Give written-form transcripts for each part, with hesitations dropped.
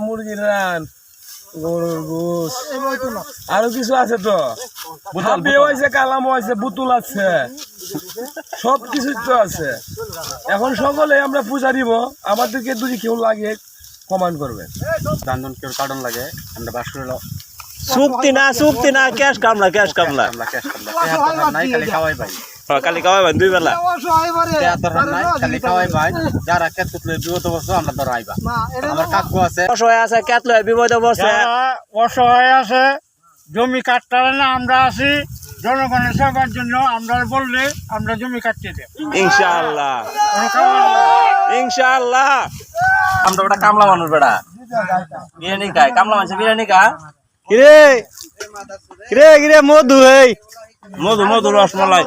মুরগির রান, গরুর গোস, আরো কিছু আছে তো, কালাম আছে, বুতুল আছে, সবকিছু তো আছে। এখন সকলে আমরা পূজা দিব, আমাদেরকে যদি কেউ লাগে কমেন্ট করবেন। দান কেউ কারণ লাগে আমরা বাস করে চুক্তি না ক্যাশ কামলা নাই খালি খাওয়াই ভাই খালি খাওয়াই ভাই দুই বেলা নাই খালি খাওয়াই ভাই যারা ক্ষেত বিগত বছর আমরা ধর আইবা আমার কাকু আছে অসহায় আছে কেতলে বিপদে বসে অসহায় আছে জমি কাটতারে না আমরা আছি জনগণের সেবার জন্য আমরা বললে আমরা জমি কাটতে দেব ইনশাআল্লাহ আমরা বেটা কামলা মানুষ বেটা বিরিয়ানি খায় কামলা মানুষ বিরিয়ানি খা কিরে মধু মধু রসমালাই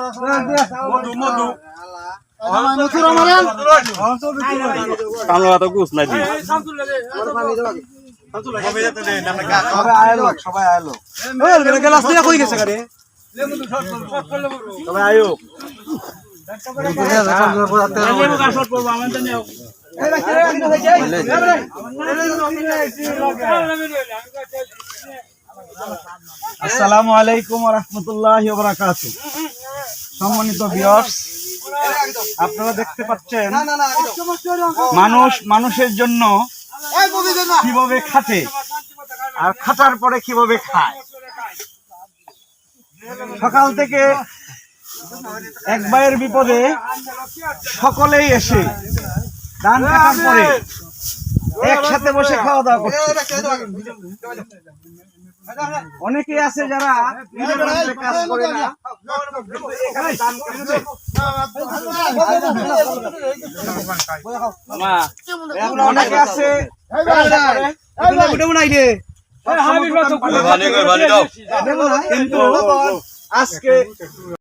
মধু কামলা তো গুছ নাই দি সবাই আলো কই গেছে গাড়ি সবাই আয়ো আসসালামু আলাইকুম ওয়া রাহমাতুল্লাহি ওয়া বারাকাতুহু। সম্মানিত ভিউয়ার্স, আপনারা দেখতে পাচ্ছেন মানুষের জন্য কিভাবে খাটে আর খাটার পরে কিভাবে খায়। সকাল থেকে এক ভাইয়ের বিপদে সকলেই এসে ধান কাটার পরে একসাথে বসে খাওয়া দাওয়া করছে। অনেকে আছে যারা কাজ করে না, অনেকে আছে কিন্তু আজকে